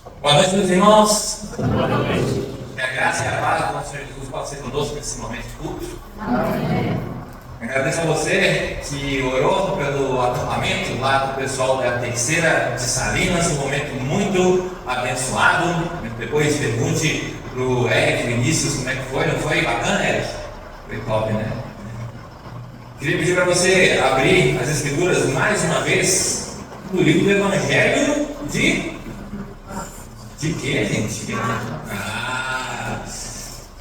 Boa noite, meus irmãos. Boa noite. Que a graça e a paz do nosso Senhor Jesus possa ser conosco nesse momento de culto. Amém. Agradeço a você que orou pelo acampamento lá do pessoal da Terceira de Salinas, um momento muito abençoado. Depois pergunte para o Eric Vinícius como é que foi, não foi? Bacana, Eric? Foi top, né? Queria pedir para você abrir as escrituras mais uma vez no livro do Evangelho de quê, gente?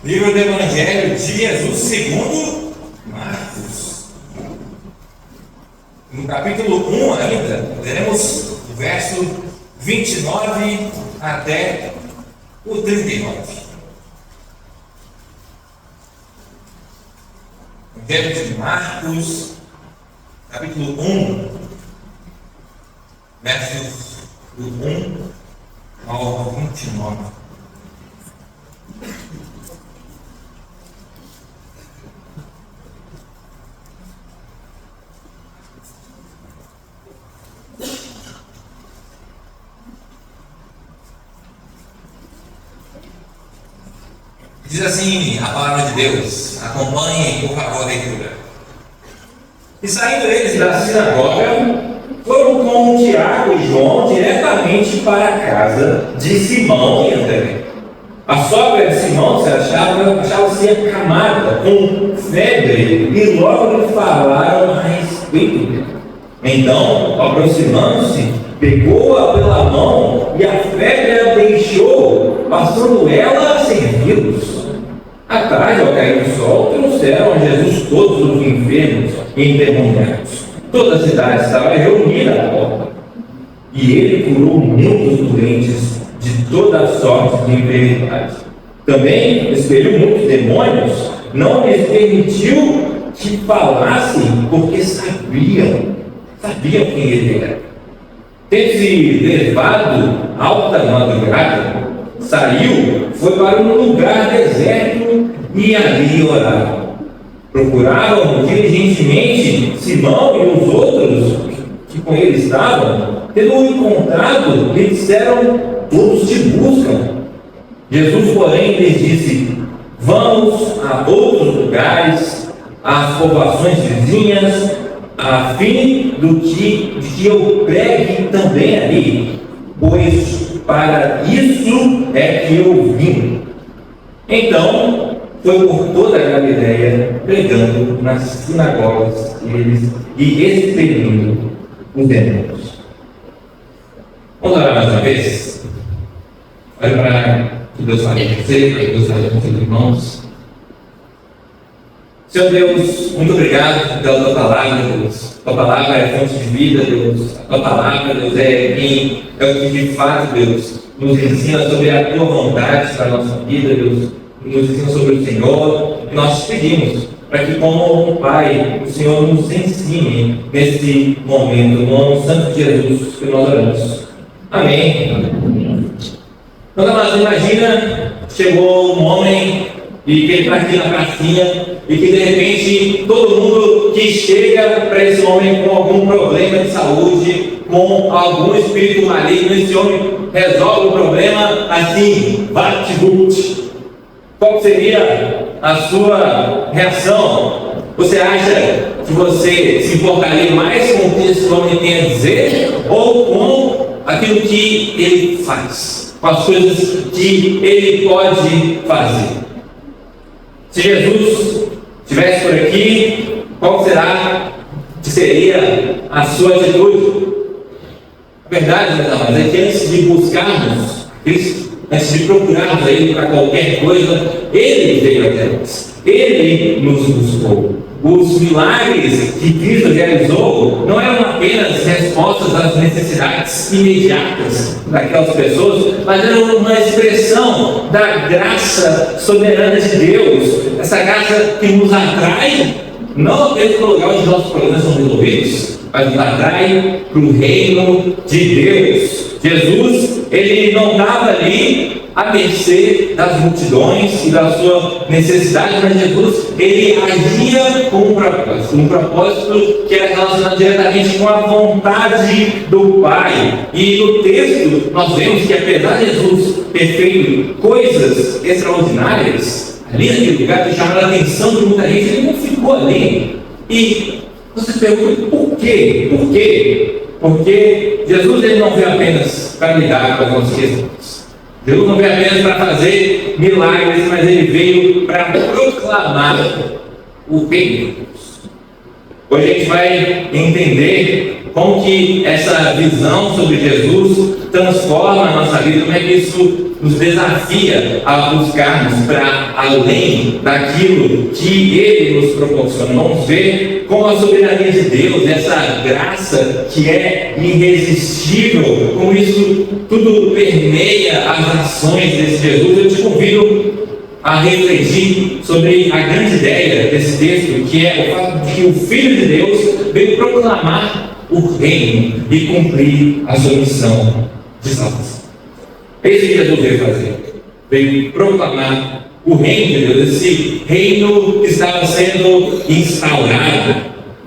Livro do Evangelho de Jesus segundo Marcos. No capítulo 1 ainda, teremos o verso 29 até o 39. Evangelho de Marcos, capítulo 1, versos do 1 ao 29. Diz assim a palavra de Deus, acompanhem por favor a leitura. E saindo eles da sinagoga, foram com Tiago e João diretamente para a casa de Simão e André. A sogra de Simão achava-se acamada com febre e logo lhe falaram a respeito dela. Então, aproximando-se, pegou-a pela mão e a febre a deixou, passando ela a servi-los. À tarde, ao cair do sol, trouxeram a Jesus todos os enfermos e endemoniados. Toda a cidade estava reunida à porta. E ele curou muitos doentes de toda a sorte de enfermidade. Também expeliu muitos demônios, não lhes permitiu que falassem, porque sabiam quem ele era. Tendo-se levado alta madrugada, saiu, foi para um lugar deserto e ali orava. Procuravam diligentemente Simão e os outros que com ele estavam. Tendo-o encontrado, lhe disseram: todos te buscam. Jesus, porém, lhes disse: vamos a outros lugares, às povoações vizinhas, a fim de que eu pregue também ali, pois para isso é que eu vim. Então, foi por toda a Galileia, pregando nas sinagogas e expelindo os demônios. Vamos orar mais uma vez? Olha para que Deus fale com você, para que Deus fale com seus irmãos. Senhor Deus, muito obrigado pela tua palavra, Deus. A tua palavra é fonte de vida, Deus. A tua palavra, Deus, é o que de fato, Deus, nos ensina sobre a tua vontade para a nossa vida, Deus. Nos ensina sobre o Senhor. E nós te pedimos para que, como um Pai, o Senhor nos ensine nesse momento, no nome santo de Jesus que nós oramos. Amém. Então, mas imagina, chegou um homem e que ele está aqui na pracinha e que de repente todo mundo que chega para esse homem com algum problema de saúde, com algum espírito maligno, esse homem resolve o problema assim, bate-boot. Qual seria a sua reação? Você acha que você se importaria mais com o que esse homem tem a dizer ou com aquilo que ele faz, com as coisas que ele pode fazer? Se Jesus estivesse por aqui, qual será que seria a sua atitude? A verdade, meus amados, é que antes de buscarmos Cristo, antes de procurarmos a Ele para qualquer coisa, Ele veio até nós. Ele nos buscou. Os milagres que Cristo realizou não eram apenas respostas às necessidades imediatas daquelas pessoas, mas eram uma expressão da graça soberana de Deus. Essa graça que nos atrai, não apenas para o lugar onde nossos problemas são resolvidos, mas nos atrai para o reino de Deus. Jesus, ele não estava ali à mercê das multidões e da sua necessidade, mas Jesus, ele agia com um propósito que era relacionado diretamente com a vontade do Pai. E no texto nós vemos que, apesar de Jesus ter feito coisas extraordinárias ali naquele lugar que chamaram a atenção de muita gente, ele não ficou ali. E você se pergunta, por quê? Por quê? Porque Jesus, ele não veio apenas para lidar com as nossas questões. Jesus não veio apenas para fazer milagres, mas ele veio para proclamar o reino de Deus. Hoje a gente vai entender como que essa visão sobre Jesus transforma a nossa vida, como é que isso nos desafia a buscarmos para além daquilo que Ele nos proporciona. Vamos ver como a soberania de Deus, essa graça que é irresistível, como isso tudo permeia as ações desse Jesus. Eu te convido a refletir sobre a grande ideia desse texto, que é o fato de que o Filho de Deus veio proclamar o reino e cumprir a sua missão de salvação. É isso que Jesus veio fazer. Veio proclamar o reino de Deus, esse reino que estava sendo instaurado.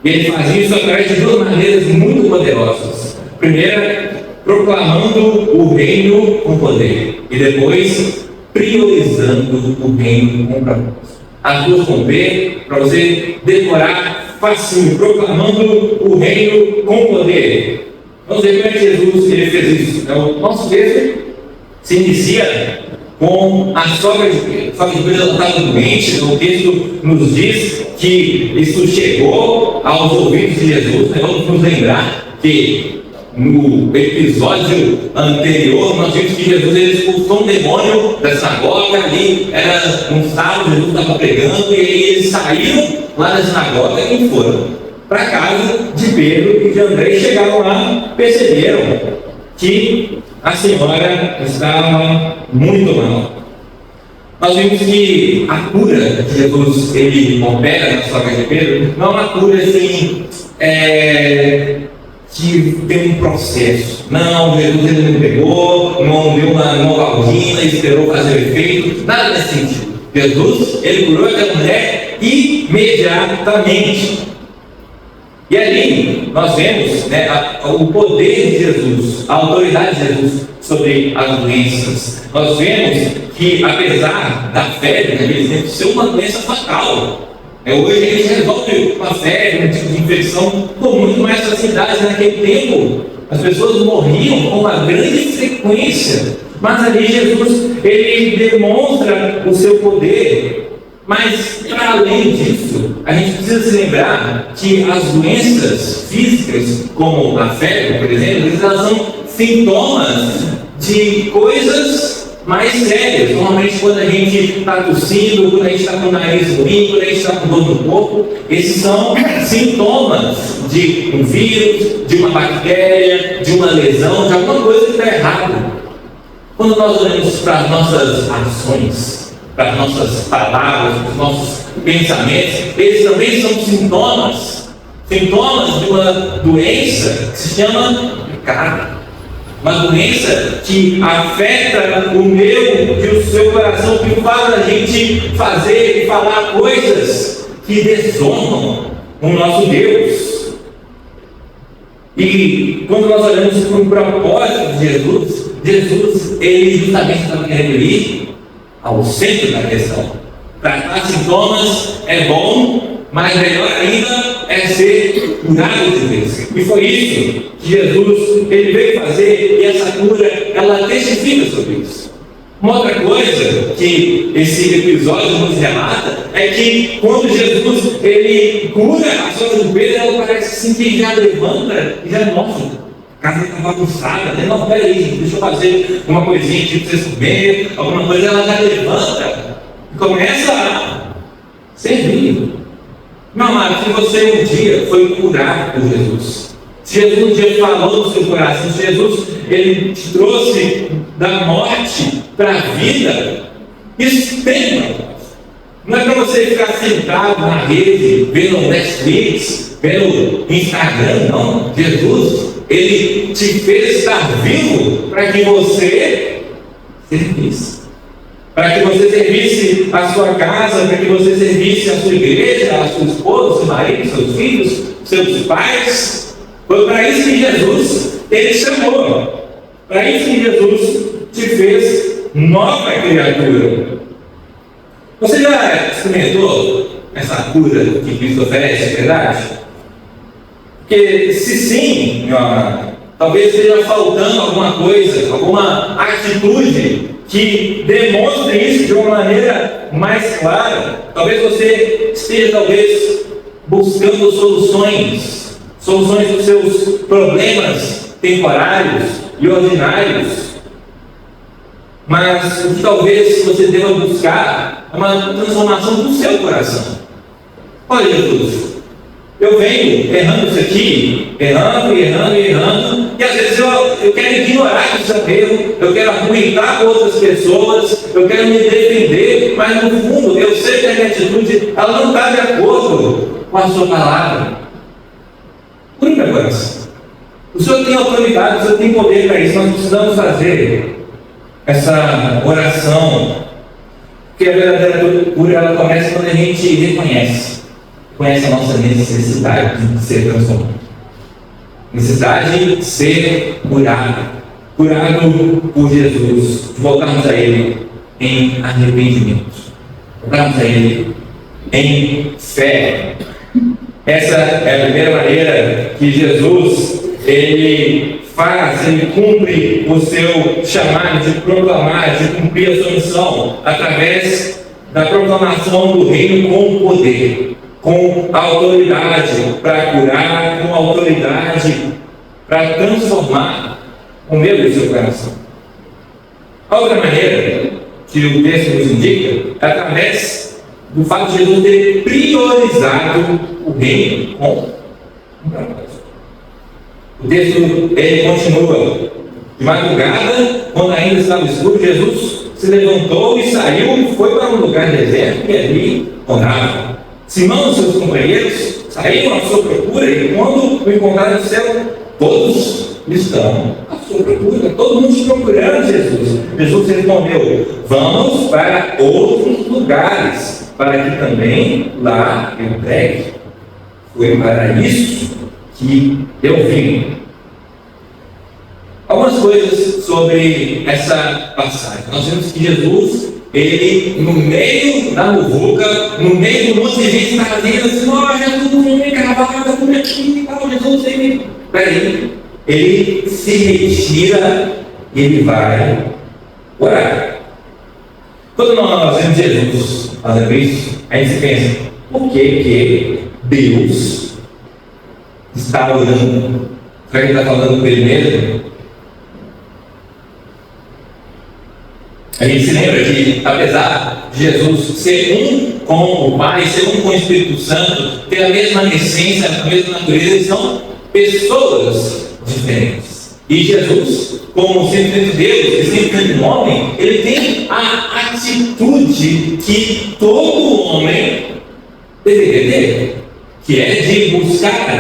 E ele fazia isso através de duas maneiras muito poderosas. Primeiro, proclamando o reino com poder. E depois, priorizando o reino com propósito. As duas vão ver, para você decorar facinho, proclamando o reino com poder. Vamos ver como é que Jesus ele fez isso. Então, o nosso texto se inicia com a sogra de Pedro. A sogra de Pedro estava doente. O texto nos diz que isso chegou aos ouvidos de Jesus. Vamos nos lembrar que no episódio anterior nós vimos que Jesus ele expulsou um demônio da sinagoga. Ali era um sábado, Jesus estava pregando, e aí eles saíram lá da sinagoga e foram para a casa de Pedro e de André. Chegaram lá, perceberam que a senhora estava muito mal. Nós vimos que a cura que Jesus ele opera na sogra de Pedro não é uma cura assim, que tem um processo. Não, Jesus ele não pegou, não deu uma novalgina, esperou fazer o efeito, nada nesse sentido. Jesus ele curou aquela mulher imediatamente. E ali nós vemos o poder de Jesus, a autoridade de Jesus sobre as doenças. Nós vemos que, apesar da febre naquele tempo ser uma doença fatal, hoje a gente resolve uma febre, um tipo de infecção com muito mais facilidade. Naquele tempo as pessoas morriam com uma grande frequência, mas ali Jesus ele demonstra o seu poder. Mas, para além disso, a gente precisa se lembrar que as doenças físicas, como a febre, por exemplo, elas são sintomas de coisas mais sérias. Normalmente, quando a gente está tossindo, quando a gente está com o nariz ruim, quando a gente está com dor no corpo, esses são sintomas de um vírus, de uma bactéria, de uma lesão, de alguma coisa que está errada. Quando nós olhamos para as nossas ações, para as nossas palavras, para os nossos pensamentos, eles também são sintomas de uma doença que se chama pecado. Uma doença que afeta o meu e o seu coração, que faz a gente fazer e falar coisas que desonram o nosso Deus. E quando nós olhamos para o propósito de Jesus, ele justamente estava querendo ir ao centro da questão. Tratar sintomas é bom, mas melhor ainda é ser curado de Deus. E foi isso que Jesus ele veio fazer, e essa cura ela testifica sobre isso. Uma outra coisa que esse episódio nos relata é que quando Jesus ele cura a sogra de Pedro, ela parece assim que já levanta e já mostra. A casa está bagunçada, né? Não, peraí, deixa eu fazer uma coisinha aqui para vocês comerem, alguma coisa. Ela já levanta e começa a servir. Meu amado, se você um dia foi curado por Jesus, se Jesus um dia falou no seu coração, se Jesus ele te trouxe da morte para a vida, isso tem propósito. Não é para você ficar sentado na rede, vendo Netflix, vendo Instagram, não. Jesus ele te fez estar vivo para que você serviço. Para que você servisse a sua casa, para que você servisse a sua igreja, a sua esposa, seu marido, seus filhos, seus pais. Foi para isso que Jesus te chamou. Para isso que Jesus te fez nova criatura. Você já experimentou essa cura que Cristo oferece, é verdade? Porque se sim, meu amado, talvez esteja faltando alguma coisa, alguma atitude que demonstre isso de uma maneira mais clara. Talvez você esteja buscando soluções dos seus problemas temporários e ordinários. Mas o que talvez você deva buscar é uma transformação do seu coração. Olha, Jesus, eu venho errando isso aqui, errando, e às vezes eu quero ignorar esse erro, eu quero argumentar com outras pessoas, eu quero me defender, mas no fundo eu sei que a minha atitude ela não está de acordo com a sua palavra. Cure meu coração. O Senhor tem autoridade, o Senhor tem poder para isso. Nós precisamos fazer essa oração, porque a verdadeira cura ela começa quando a gente reconhece a nossa necessidade de ser transformado, necessidade de ser curado por Jesus, de voltarmos a Ele em arrependimento, voltarmos a Ele em fé. Essa é a primeira maneira que Jesus ele cumpre o seu chamado de proclamar, de cumprir a sua missão através da proclamação do reino com poder, com autoridade para curar, com autoridade para transformar o medo do seu coração. A outra maneira que o texto nos indica é através do fato de Jesus ter priorizado o reino com um propósito. O texto ele continua: de madrugada, quando ainda estava escuro, Jesus se levantou e saiu e foi para um lugar deserto e ali orava. Simão e seus companheiros saíram à sua procura e quando o encontraram no céu, todos estão à sua procura, todo mundo procurando Jesus. Jesus respondeu: vamos para outros lugares, para que também lá eu pregue. Foi para isso que eu vim. Algumas coisas sobre essa passagem. Nós vemos que Jesus, ele, no meio da muvuca, no meio do monte de gente que estava dizendo assim: ó, Jesus, vem cavada, tudo aqui e tal, Jesus, ele se retira e ele vai orar. Quando nós vemos Jesus fazendo isso, a gente pensa: por que Deus está orando? Será que ele está falando com ele mesmo? A gente se lembra que, apesar de Jesus ser um com o Pai, ser um com o Espírito Santo, ter a mesma essência, a mesma natureza, eles são pessoas diferentes. E Jesus, como sendo Deus e sendo um homem, ele tem a atitude que todo homem deveria ter, que é de buscar a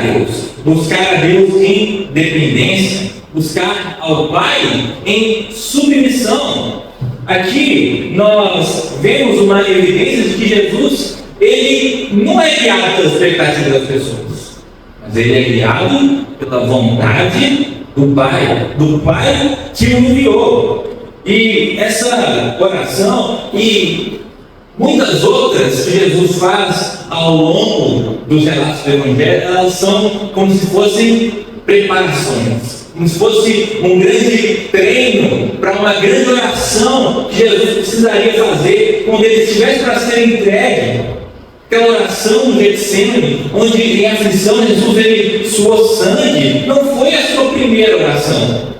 Deus em dependência, buscar ao Pai em submissão. Aqui nós vemos uma evidência de que Jesus ele não é guiado pelas expectativas das pessoas, mas ele é guiado pela vontade do Pai que o enviou. E essa oração e muitas outras que Jesus faz ao longo dos relatos do Evangelho, elas são como se fossem preparações, como se fosse um grande treino para uma grande oração que Jesus precisaria fazer quando ele estivesse para ser entregue. Aquela oração do Getsemane, onde em aflição Jesus ele suou sangue, não foi a sua primeira oração.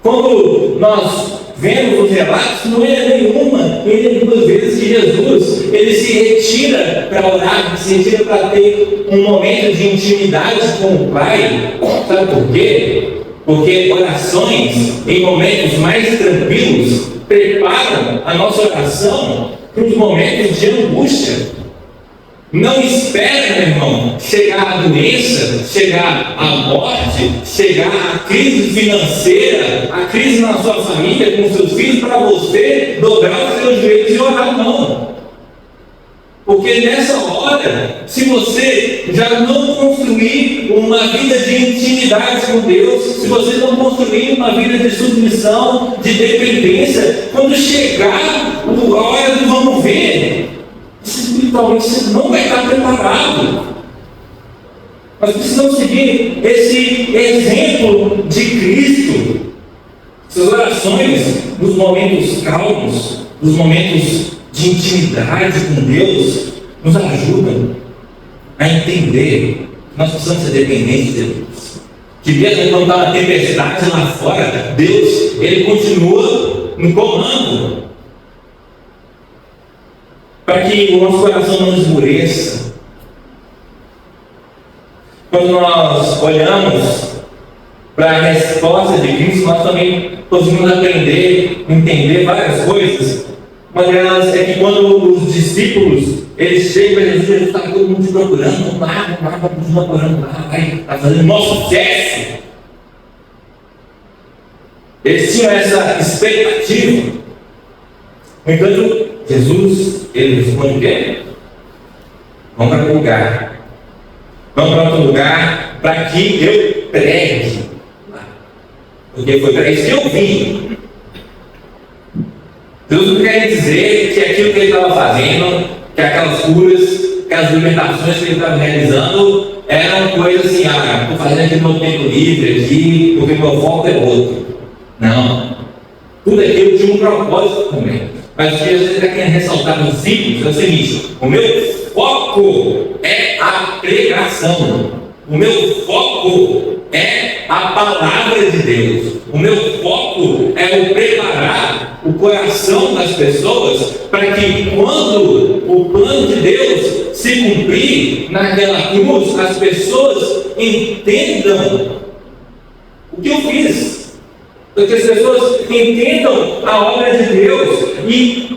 Quando nós vemos os relatos, não é nenhuma e duas vezes que Jesus ele se retira para orar, se retira para ter um momento de intimidade com o Pai. Sabe por quê? Porque orações em momentos mais tranquilos preparam a nossa oração para os momentos de angústia. Não espera, meu irmão, chegar a doença, chegar a morte, chegar a crise financeira, a crise na sua família, com seus filhos, para você dobrar os seus joelhos e orar, não. Porque nessa hora, se você já não construir uma vida de intimidade com Deus, se você não construir uma vida de submissão, de dependência, quando chegar a hora do vamos ver, espiritualmente você não vai estar preparado. Nós precisamos seguir esse exemplo de Cristo. Suas orações nos momentos calmos, nos momentos de intimidade com Deus, nos ajudam a entender que nós precisamos ser dependentes de Deus. Que mesmo quando está uma tempestade lá fora, Deus, Ele continua no comando. Para que o nosso coração não esmoreça. Quando nós olhamos para a resposta de Cristo, nós também conseguimos aprender, entender várias coisas. Uma delas é que quando os discípulos, eles chegam para Jesus, eles estão todo mundo te procurando, vamos lá, continua procurando lá, está fazendo mau sucesso. Eles tinham essa expectativa. No entanto, Jesus, ele responde o quê? Vamos para outro lugar. Vamos para outro lugar para que eu pregue. Porque foi para isso que eu vim. Jesus não quer dizer que aquilo que ele estava fazendo, que aquelas curas, aquelas libertações que ele estava realizando, eram coisas assim, estou fazendo aqui no meu tempo livre aqui, porque meu foco é outro. Não. Tudo aquilo tinha um propósito também. Mas o que Jesus está querendo ressaltar nos simples é o seguinte: o meu foco é a pregação, o meu foco é a palavra de Deus, o meu foco é o preparar o coração das pessoas para que quando o plano de Deus se cumprir naquela cruz, as pessoas entendam o que eu fiz. Para que as pessoas entendam a obra de Deus. E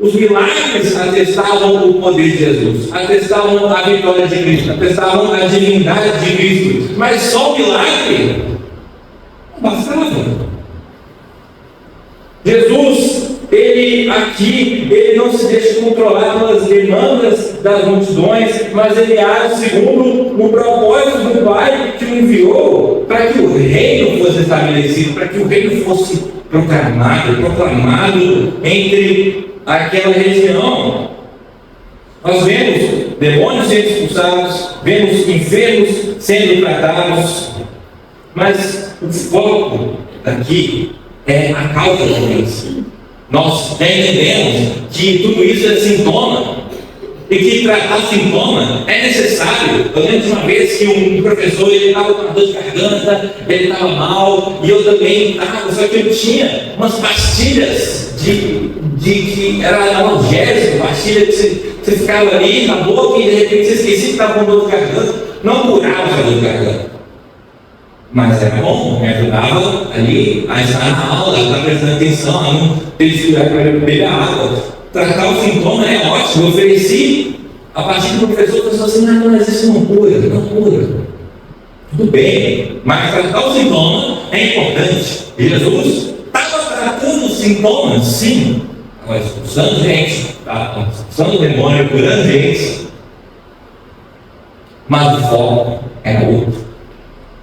os milagres atestavam o poder de Jesus, atestavam a vitória de Cristo, atestavam a divindade de Cristo. Mas só o milagre não bastava. Jesus, ele não se deixa controlar pelas demandas das multidões, mas ele age segundo o propósito do Pai que o enviou para que o reino fosse estabelecido, para que o reino fosse proclamado entre aquela região. Nós vemos demônios sendo expulsados, vemos enfermos sendo tratados, mas o foco daqui é a causa da doença. Nós entendemos que tudo isso é sintoma e que tratar sintoma é necessário. Eu lembro de uma vez que um professor, ele estava com dor de garganta, ele estava mal, e eu também estava, só que eu tinha umas pastilhas que era analgésico, pastilha que você ficava ali na boca e de repente você esquecia que estava com dor de garganta. Não curava a dor de garganta, mas era bom, me ajudava ali a estar na aula, a estar prestando atenção, a não ter dificuldade para beber água. Tratar o sintoma é ótimo. Eu ofereci, a partir do professor, a pessoa assim: não, mas isso não cura. Tudo bem, mas tratar o sintoma é importante. Jesus estava tratando os sintomas, sim, estava expulsando gente, estava expulsando o demônio, curando gente, mas o foco era outro.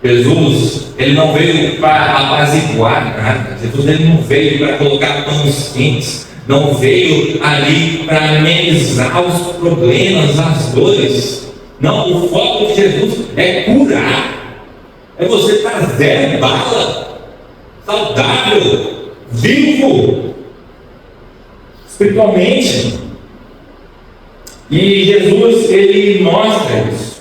Jesus, ele não veio para apaziguar nada. Jesus, ele não veio para colocar panos quentes, não veio ali para amenizar os problemas, as dores. Não, o foco de Jesus é curar, é você estar zero bala, saudável, vivo, espiritualmente. E Jesus, ele mostra isso.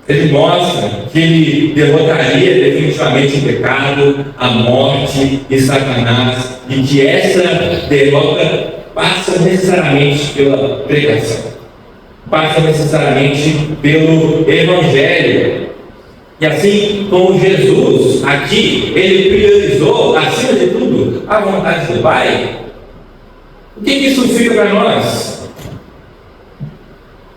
Ele mostra que ele derrotaria definitivamente o pecado, a morte e Satanás, e que essa derrota passa necessariamente pela pregação, passa necessariamente pelo Evangelho. E assim como Jesus, aqui, ele priorizou, acima de tudo, a vontade do Pai. O que isso significa para nós?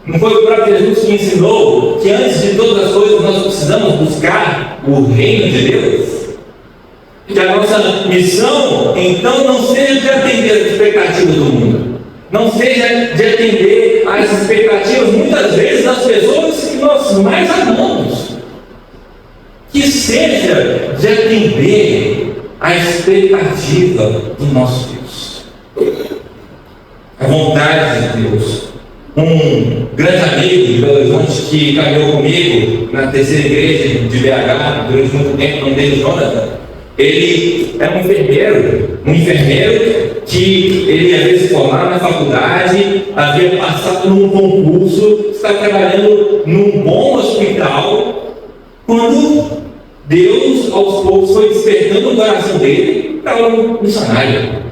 Não foi o próprio Jesus que ensinou que antes de todas as coisas nós precisamos buscar o reino de Deus? Que a nossa missão, então, não seja de atender as expectativas do mundo, não seja de atender às expectativas, muitas vezes, das pessoas que nós mais amamos, que seja de atender à expectativa do nosso Deus, a vontade de Deus. Um grande amigo de Belo Horizonte que caminhou comigo na terceira igreja de BH durante muito tempo, o nome dele Jonathan, ele era um enfermeiro que ele ia ver se formar na faculdade, havia passado num concurso, estava trabalhando num bom hospital, quando Deus aos poucos foi despertando o coração dele para um missionário.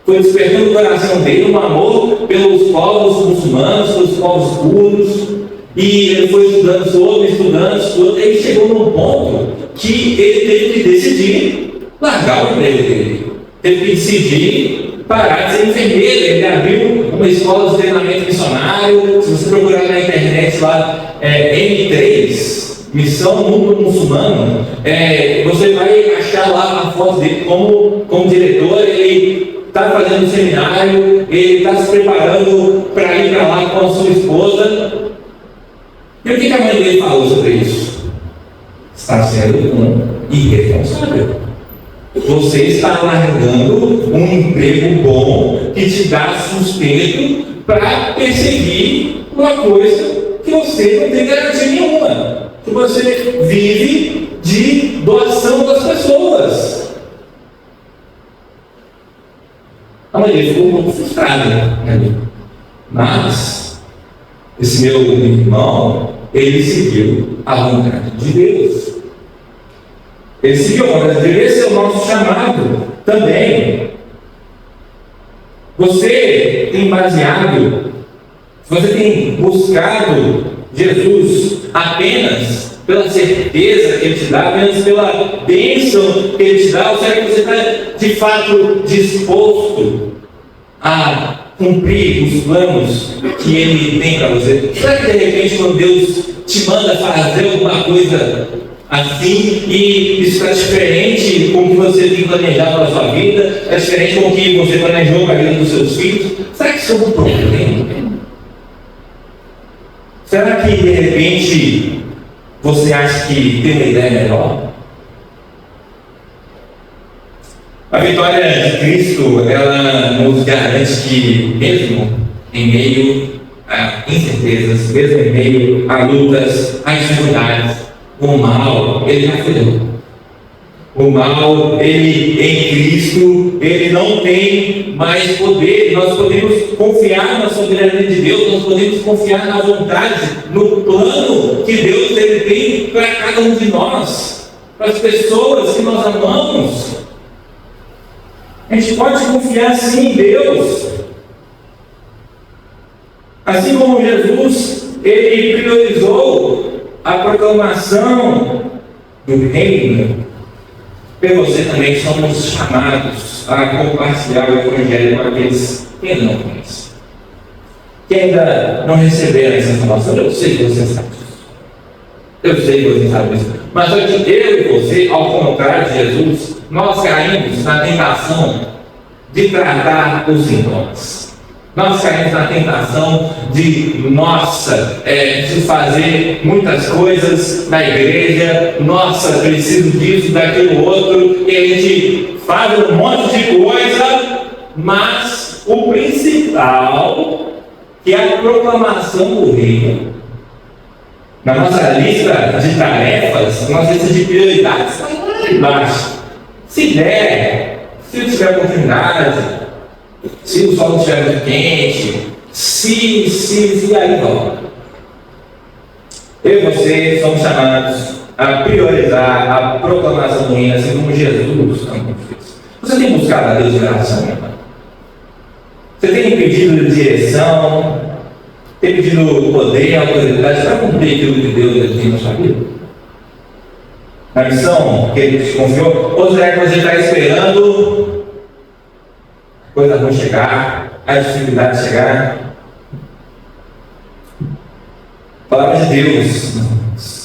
Foi despertando o coração dele um amor pelos povos muçulmanos, pelos povos curdos, e ele foi estudando, e ele chegou num ponto que ele teve que decidir largar o emprego dele, teve que decidir parar de ser enfermeiro. Ele abriu uma escola de treinamento missionário. Se você procurar na internet lá, M3, Missão Mundo Muçulmano, você vai achar lá a foto dele como diretor. Ele está fazendo um seminário, ele está se preparando para ir para lá com a sua esposa. E o que a mãe dele falou sobre isso? Está sendo um irresponsável. Você está largando um emprego bom que te dá sustento para perseguir uma coisa que você não tem garantia nenhuma, que você vive de doação das pessoas. A mãe dele ficou um pouco frustrada, né? Mas esse meu irmão, ele seguiu a vontade de Deus. Ele seguiu a vontade de Deus. Esse é o nosso chamado também. Você tem você tem buscado Jesus apenas pela certeza que Ele te dá, apenas pela bênção que Ele te dá, ou será que você está de fato disposto a cumprir os planos que Ele tem para você? Será que de repente, quando Deus te manda fazer alguma coisa assim, e isso está diferente com o que você tem planejado para a sua vida, está diferente com o que você planejou para a vida dos seus filhos, será que isso é um problema? Será que de repente você acha que tem uma ideia melhor? A vitória de Cristo, ela nos garante que mesmo em meio a incertezas, mesmo em meio a lutas, a dificuldades, o mal, ele já foi. O mal, ele em Cristo, ele não tem mais poder. Nós podemos confiar na soberania de Deus, nós podemos confiar na vontade, no plano que Deus ele tem para cada um de nós, para as pessoas que nós amamos. A gente pode confiar sim em Deus. Assim como Jesus, ele priorizou a proclamação do reino, você também somos chamados a compartilhar o Evangelho com aqueles que ainda não conhecem, que ainda não receberam essa informação. Eu sei que você sabe disso. Eu sei que você sabe disso. Mas só que eu e você, ao contrário de Jesus, nós caímos na tentação de tratar os sintomas. Nós caímos na tentação de fazer muitas coisas na igreja, preciso disso, daquilo outro, e a gente faz um monte de coisa, mas o principal, que é a proclamação do reino, na nossa lista de tarefas, na nossa lista de prioridades, está lá embaixo. Se der, se tiver oportunidade, se o sol não estiver muito quente, se aí não. Eu e você somos chamados a priorizar a proclamação do reino, assim como Jesus também fez. Você tem buscado a Deus de oração, meu irmão? Você tem pedido direção, tem pedido poder, autoridade para cumprir aquilo que Deus tem na sua vida? Na missão que Ele te confiou? Ou será que você está esperando a coisa ruim chegar, a dificuldade chegar? de Deus,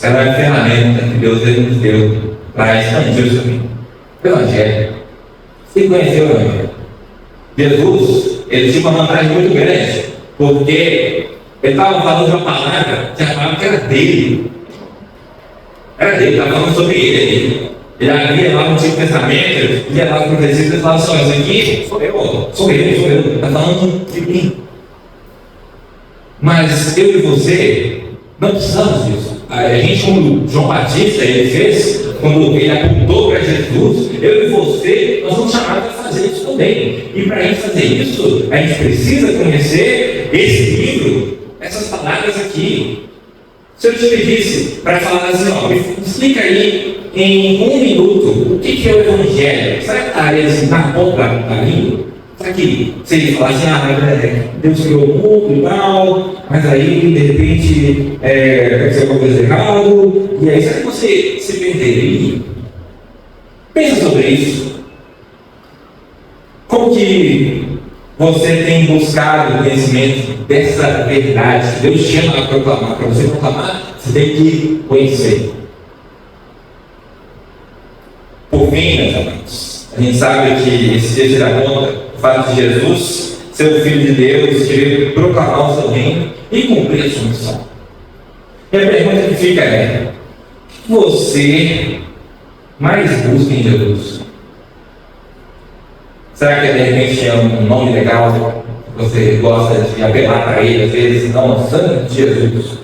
ela é a ferramenta que Deus nos deu para expandir o seu reino. O Evangelho. Você conheceu o Evangelho? Jesus, ele tinha uma vantagem muito grande, porque ele estava falando de uma palavra que era dele. Era dele, estava falando sobre ele. Ele abria lá um tipo de pensamento, ia lá para o profecia e falava assim: isso aqui sou eu, está falando de mim. Mas eu e você não precisamos disso. A gente, como João Batista, ele fez, quando ele apontou para Jesus, eu e você, nós somos chamados a fazer isso também. E para a gente fazer isso, a gente precisa conhecer esse livro, essas palavras aqui. Se eu te pedisse para falar assim, me explica aí em 1 minuto o que é o Evangelho, será que estaria assim na ponta da língua? Será que se ele falar assim, Deus criou o mundo e tal, mas aí de repente aconteceu alguma coisa errada, e aí será que você se perderia? Pensa sobre isso. Como que você tem buscado o conhecimento dessa verdade que Deus chama a proclamar? Para você proclamar, você tem que conhecer. Por fim, meus amigos, a gente sabe que esse texto dá conta do fato de Jesus ser o Filho de Deus, que veio proclamar o seu reino e cumprir a sua missão. E a pergunta que fica é: o que você mais busca em Jesus? Será que de repente é um nome legal que você gosta de apelar para ele, às vezes, não, o sangue de Jesus?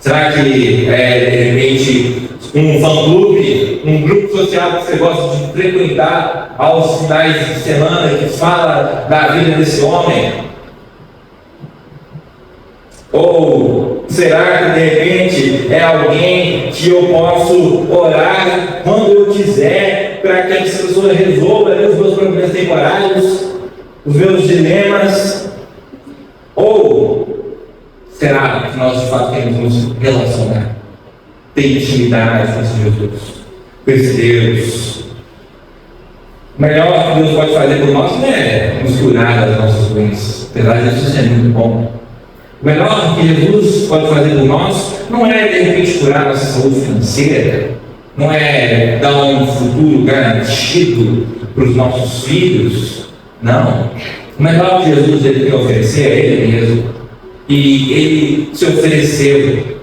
Será que de repente um fã-clube, um grupo social que você gosta de frequentar aos finais de semana, que fala da vida desse homem? Ou será que de repente é alguém que eu posso orar quando eu quiser para que essa pessoa resolva os meus problemas temporários, os meus dilemas? Ou será que nós de fato queremos nos relacionar, ter intimidade com esse Jesus, com esse Deus? O melhor que Deus pode fazer por nós não é nos curar das nossas doenças, apesar disso ser muito bom. O melhor que Jesus pode fazer por nós não é de repente curar nossa saúde financeira, não é dar um futuro garantido para os nossos filhos. Não. O melhor que Jesus ele quer oferecer é Ele mesmo. E Ele se ofereceu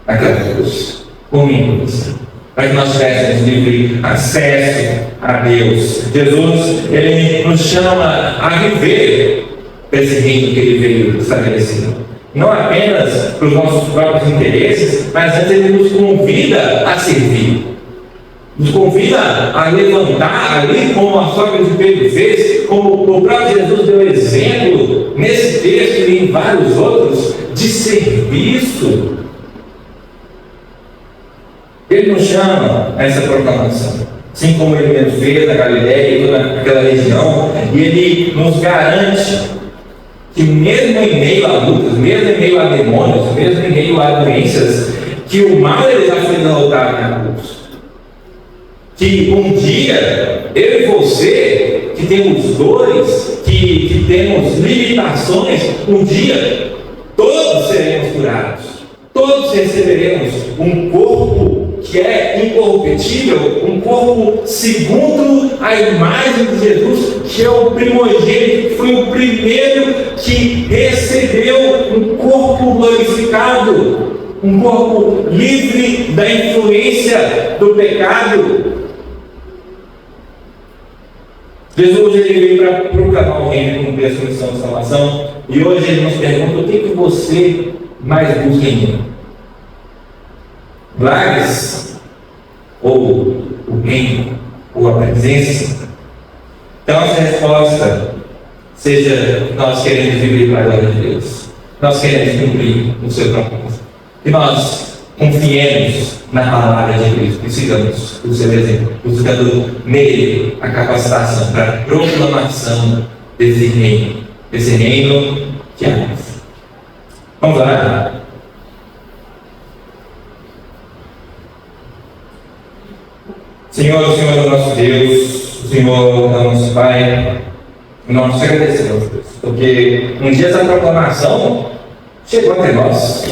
naquela cruz, por mim e por você, para que nós tivéssemos livre acesso a Deus. Jesus, Ele nos chama a viver esse reino que Ele veio estabelecer. Não apenas para os nossos próprios interesses, mas antes Ele nos convida a servir. Nos convida a levantar ali, como a sogra de Pedro fez, como o próprio Jesus deu exemplo nesse texto e em vários outros, de serviço. Ele nos chama a essa proclamação, assim como Ele mesmo fez na Galileia e toda aquela região, e Ele nos garante que mesmo em meio a lutas, mesmo em meio a demônios, mesmo em meio a doenças, que o mal ele já foi derrotado na cruz. Que um dia, eu e você, que temos dores, que temos limitações, um dia, todos seremos curados. Todos receberemos um corpo que é incorruptível, um corpo segundo a imagem de Jesus, que é o primogênito, que foi o primeiro que recebeu um corpo glorificado, um corpo livre da influência do pecado. Jesus ele veio para proclamar o reino e cumprir a sua missão de salvação, e hoje ele nos pergunta: o que você mais busca em mim? Milagres? Ou o reino? Ou a presença? Então, nossa resposta seja: nós queremos viver para a glória de Deus, nós queremos cumprir o seu propósito, e nós confiemos na palavra de Cristo e sigamos o seu exemplo, buscando nele a capacitação para a proclamação desse reino que é nosso. Vamos lá. Senhor, o Senhor é o nosso Deus, o Senhor é o nosso Pai, e nós te agradecemos, Deus, porque um dia essa proclamação chegou até nós.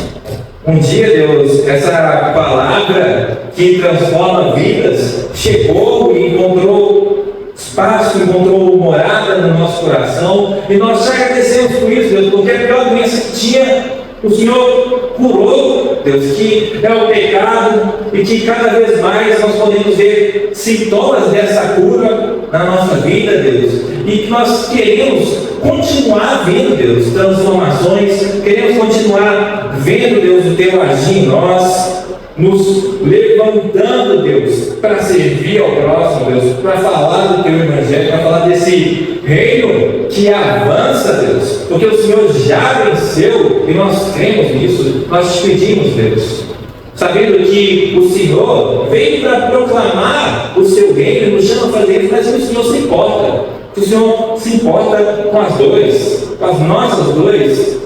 Um dia, Deus, essa palavra que transforma vidas chegou e encontrou espaço, encontrou morada no nosso coração, e nós te agradecemos por isso, Deus, porque a pior doença que tinha, o Senhor curou, Deus, que é o pecado, e que cada vez mais nós podemos ver sintomas dessa cura na nossa vida, Deus, e que nós queremos continuar vendo, Deus, transformações, queremos continuar vendo, Deus, o Teu agir em nós, nos levantando, Deus, para servir ao próximo, Deus, para falar do Teu Evangelho, para falar desse reino que avança, Deus, porque o Senhor já venceu e nós cremos nisso, nós te pedimos, Deus, sabendo que o Senhor veio para proclamar o Seu reino e nos chama a fazer isso, mas que o Senhor se importa, que o Senhor se importa com as dores, com as nossas dores,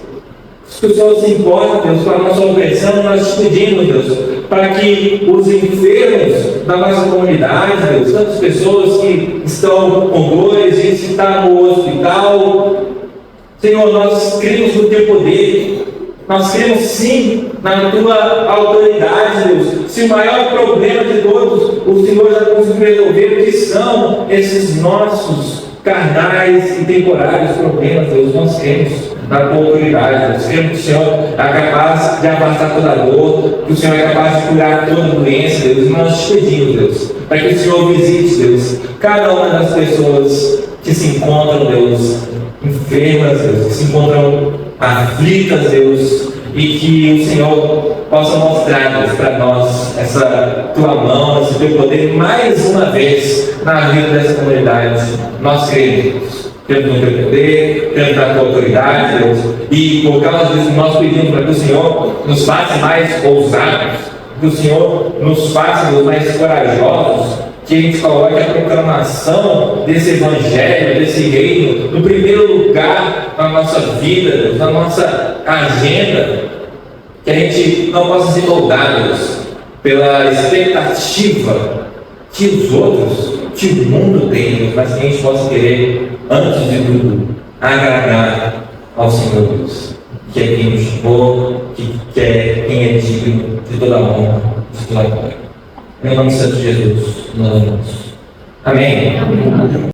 que o Senhor se importa, Deus, com a nossa opressão. Nós te pedimos, Deus, para que os enfermos da nossa comunidade, Deus, tantas pessoas que estão com dores, gente que está no hospital, Senhor, nós cremos no Teu poder, nós cremos sim na Tua autoridade, Deus. Se o maior problema de todos o Senhor já conseguiu resolver, o que são esses nossos carnais e temporários problemas, Deus, nós cremos na Tua autoridade, Deus. Cremos que o Senhor é capaz de afastar toda dor, que o Senhor é capaz de curar toda doença, Deus. E nós te pedimos, Deus, para que o Senhor visite, Deus, cada uma das pessoas que se encontram, Deus, enfermas, Deus, que se encontram aflitas, Deus, e que o Senhor possa mostrar, Deus, para nós essa Tua mão, esse Teu poder, mais uma vez na vida dessa comunidade. Nós cremos no Teu poder, cremos na Tua autoridade, Deus, e por causa disso nós pedimos para que o Senhor nos faça mais ousados, que o Senhor nos faça, Deus, mais corajosos, que a gente coloque a proclamação desse Evangelho, desse reino, no primeiro lugar na nossa vida, Deus, na nossa agenda, que a gente não possa ser moldados pela expectativa que os outros, que o mundo tem, Deus, mas que a gente possa querer, antes de tudo, agradar ao Senhor Deus, que é quem nos chamou, que é quem é digno de toda a honra, de toda a glória. Em nome de Jesus, nós oramos. Amém.